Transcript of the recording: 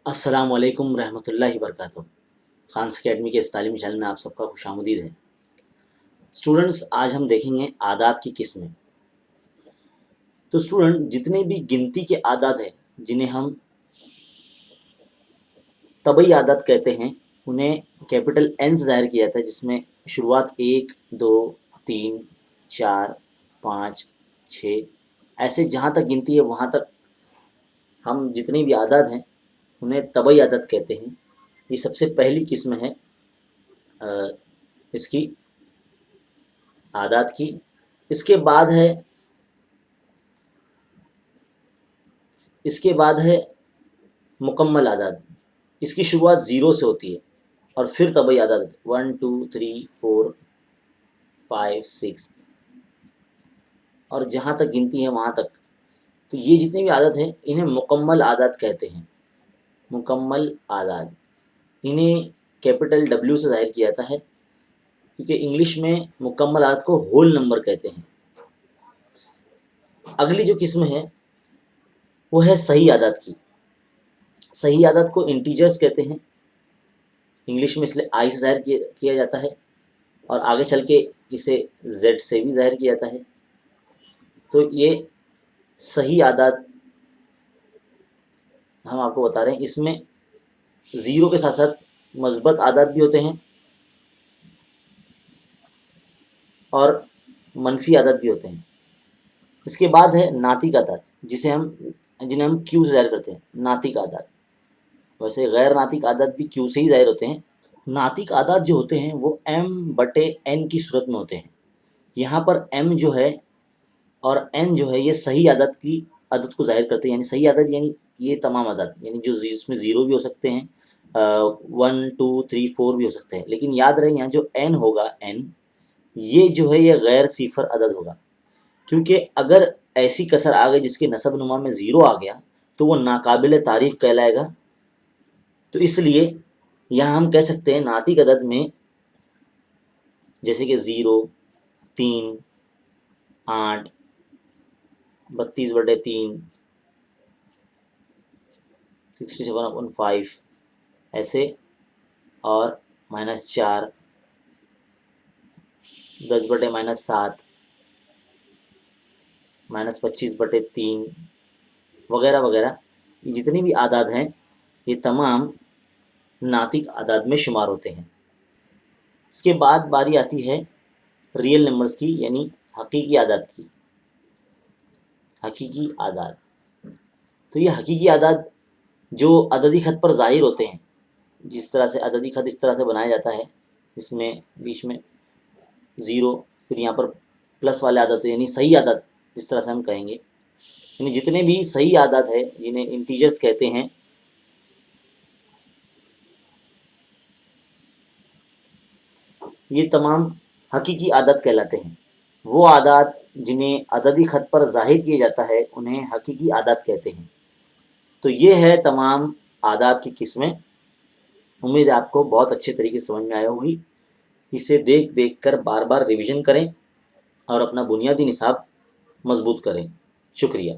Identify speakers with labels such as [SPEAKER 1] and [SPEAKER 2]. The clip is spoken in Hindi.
[SPEAKER 1] अस्सलाम वालेकुम रहमतुल्लाहि वबरकातुहू। खान्स अकेडमी के इस तालीमी चैनल में आप सबका खुशामदीद है। स्टूडेंट्स, आज हम देखेंगे आदात की किस्में। तो स्टूडेंट, जितने भी गिनती के आदात हैं जिन्हें हम तबई आदात कहते हैं, उन्हें कैपिटल एन से ज़ाहिर किया जाता है, जिसमें शुरुआत 1, 2, 3, 4, 5, 6 ऐसे जहाँ तक गिनती है वहाँ तक हम जितनी भी आदात हैं उन्हें तबई आदत कहते हैं। ये सबसे पहली किस्म है इसकी आदात की। इसके बाद है मुकम्मल आदात। इसकी शुरुआत 0 से होती है और फिर तबई आदात 1, 2, 3, 4, 5, 6 और जहाँ तक गिनती है वहाँ तक। तो ये जितनी भी आदत हैं इन्हें मुकम्मल आदात कहते हैं। मुकम्मल आदात, इन्हें कैपिटल W से ज़ाहिर किया जाता है, क्योंकि इंग्लिश में मुकम्मल आदात को होल नंबर कहते हैं। अगली जो किस्म है वो है सही आदात की। सही आदात को इंटीजर्स कहते हैं, इंग्लिश में इसलिए आई से ज़ाहिर किया जाता है और आगे चल के इसे जेड से भी ज़ाहिर किया जाता है। तो ये सही आदात हम आपको बता रहे हैं। इसमें 0 के साथ साथ मस्बत आदात भी होते हैं और मनफी आदात भी होते हैं। इसके बाद है नातिक आदात, जिन्हें हम क्यू से ज़ाहिर करते हैं। नातिक आदात, वैसे गैर नातिक आदात भी क्यू से ही ज़ाहिर होते हैं। नातिक आदात जो होते हैं वो m/n की सूरत में होते हैं। यहाँ पर m जो है और n जो है ये सही आदात की आदत को ज़ाहिर करते हैं। यानी सही आदत यानी ये तमाम आदात, यानी जो जिसमें 0 भी हो सकते हैं, 1, 2, 3, 4 भी हो सकते हैं। लेकिन याद रहे यहाँ जो n होगा, n ये जो है ये गैर सिफर अदद होगा, क्योंकि अगर ऐसी कसर आ गई जिसके नसब नुमा में 0 आ गया तो वो नाकाबिल तारीफ़ कहलाएगा। तो इसलिए यहाँ हम कह सकते हैं नातिक अदद में, जैसे कि 0, 3, 8, 32/3, 67/5 ऐसे, और -4, 10/-7, -25/3 वगैरह वगैरह। ये जितनी भी आदात हैं ये तमाम नातिक आदात में शुमार होते हैं। इसके बाद बारी आती है रियल नंबर्स की, यानी हकीकी आदात की। हकीकी आदात, तो ये हकीकी आदात जो अददी ख़त पर ज़ाहिर होते हैं, जिस तरह से अददी ख़त इस तरह से बनाया जाता है, इसमें बीच में 0, फिर यहाँ पर प्लस वाले आदत, यानी सही आदत जिस तरह से हम कहेंगे। यानी जितने भी सही आदत है जिन्हें इंटीजर्स कहते हैं, ये तमाम हकीकी आदत कहलाते हैं। वो आदत जिन्हें अददी ख़त पर ज़ाहिर किया जाता है उन्हें हकीकी आदत कहते हैं। तो ये है तमाम आदात की किस्में। उम्मीद है आपको बहुत अच्छे तरीके से समझ में आया होगी। इसे देख देख कर बार बार रिवीजन करें और अपना बुनियादी निसाब मजबूत करें। शुक्रिया।